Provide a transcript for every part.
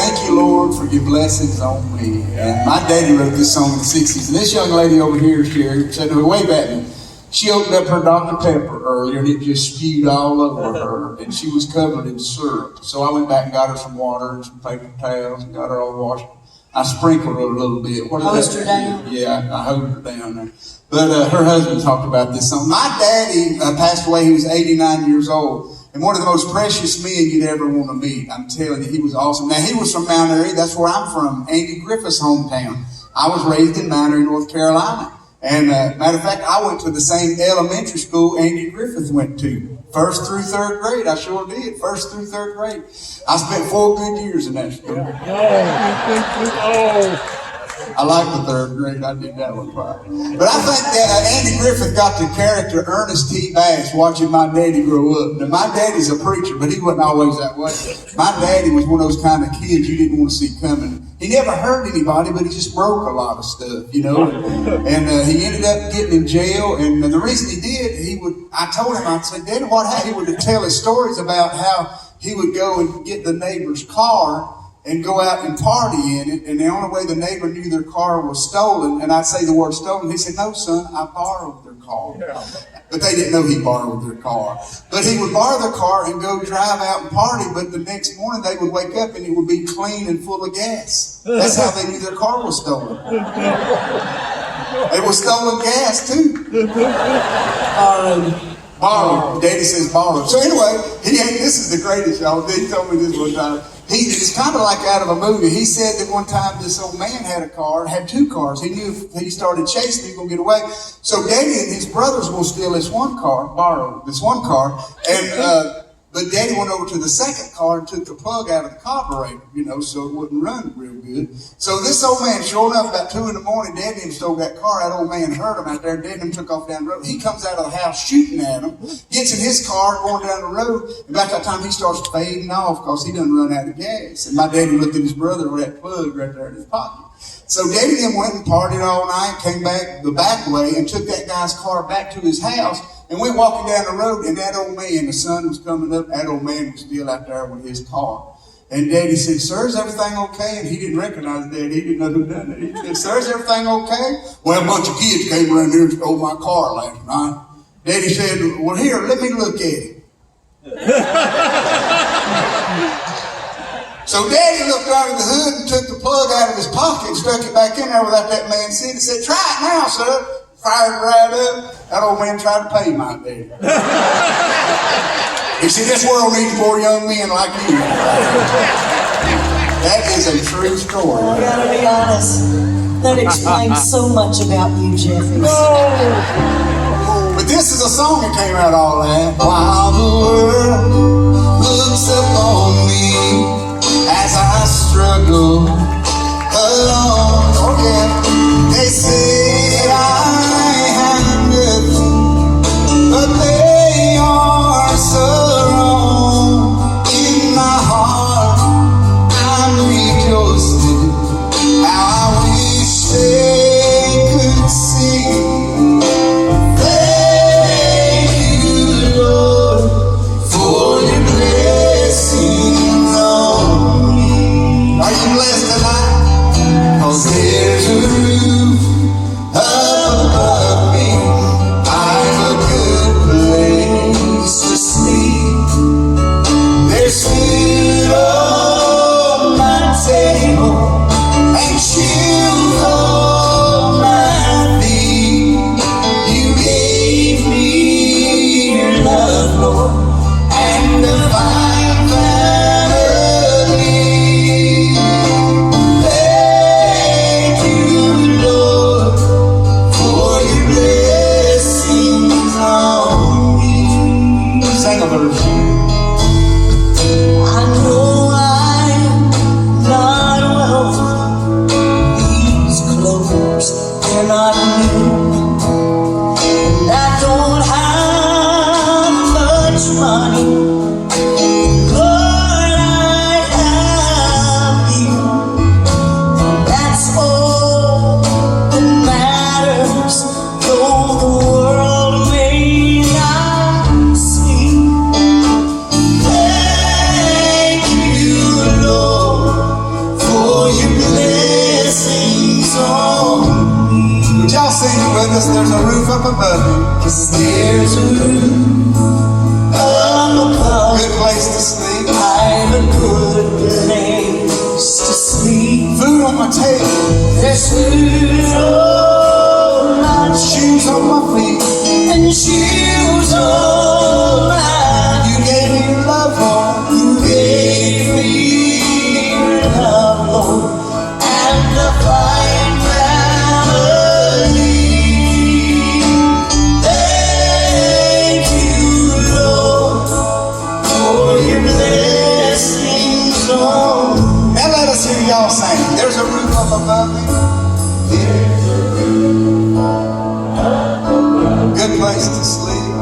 thank you, Lord, for your blessings on me. And my daddy wrote this song in the 60s. And this young lady over here, Sheri, said, wave at me. She opened up her Dr. Pepper earlier and it just spewed all over her. And she was covered in syrup. So I went back and got her some water and some paper towels and got her all washed. I sprinkled her a little bit. Hosed her down? Yeah, I hosed her down there. But her husband talked about this song. My daddy passed away. He was 89 years old. And one of the most precious men you'd ever want to meet. I'm telling you, he was awesome. Now, he was from Mount Airy. That's where I'm from, Andy Griffith's hometown. I was raised in Mount Airy, North Carolina. And matter of fact, I went to the same elementary school Andy Griffith went to. 1st through 3rd grade. I sure did. 1st through 3rd grade. I spent 4 good years in that school. I like the 3rd grade. I did that one part. But I think that Andy Griffith got the character Ernest T. Bass watching my daddy grow up. Now, my daddy's a preacher, but he wasn't always that way. My daddy was one of those kind of kids you didn't want to see coming. He never hurt anybody, but he just broke a lot of stuff, you know. And he ended up getting in jail. And the reason he did, I told him, I said, Daddy, what happened? He would tell his stories about how he would go and get the neighbor's car and go out and party in it, and the only way the neighbor knew their car was stolen, and I'd say the word stolen, he said, no, son, I borrowed their car. Yeah. But they didn't know he borrowed their car. But he would borrow the car and go drive out and party, but the next morning they would wake up and it would be clean and full of gas. That's how they knew their car was stolen. It was stolen gas, too. Borrowed. Daddy says borrowed. So anyway, this is the greatest, y'all. He told me this one time. It's kind of like out of a movie. He said that one time this old man had 2 cars. He knew if he started chasing, he was going to get away. So Daddy and his brothers will steal this one car, borrow this one car, and but Daddy went over to the second car and took the plug out of the carburetor, you know, so it wouldn't run real good. So this old man, sure enough, about 2 in the morning, Daddy and stole that car. That old man heard him out there. Daddy and him took off down the road. He comes out of the house shooting at him, gets in his car going down the road. And about that time, he starts fading off because he done run out of gas. And my daddy looked at his brother with that plug right there in his pocket. So Daddy then went and partied all night, came back the back way, and took that guy's car back to his house. And went walking down the road, and that old man, the sun was coming up, that old man was still out there with his car. And Daddy said, sir, is everything okay? And he didn't recognize Daddy. He didn't know who done it. He said, sir, is everything okay? Well, a bunch of kids came around here and stole my car last night. Daddy said, well, here, let me look at it. So Daddy looked under the hood and took the plug out of his pocket and stuck it back in there without that man seeing it. He said, try it now, sir. Fired right up. That old man tried to pay my daddy. He said, this world needs more young men like you. That is a true story. I gotta be honest. That explains so much about you, Jeffy. But this is a song that came out all that. While the world looks upon me as I struggle alone. Oh yeah. They say I have nothing, but they are so wrong. In my heart, I'm rejoicing. How I wish they could see. Thank you, Lord, for your blessings. Lord, and a fine family. Thank you, Lord, for your blessings on. Now let us hear y'all sing. There's a roof up above me. Good place to sleep.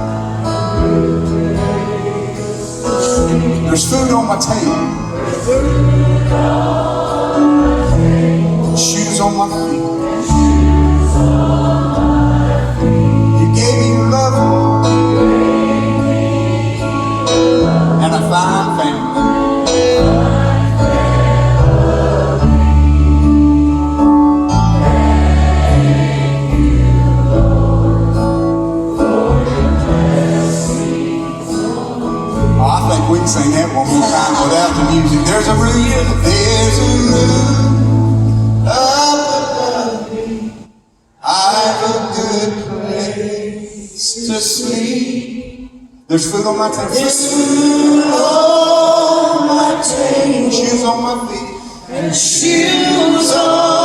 There's food on my table. Shoes on my feet. You gave me your love and a fine family. We can sing that one more time without the music. There's a room up above me. I've a good place to sleep. There's food on my table. There's food on my table. Shoes on my feet. And shoes on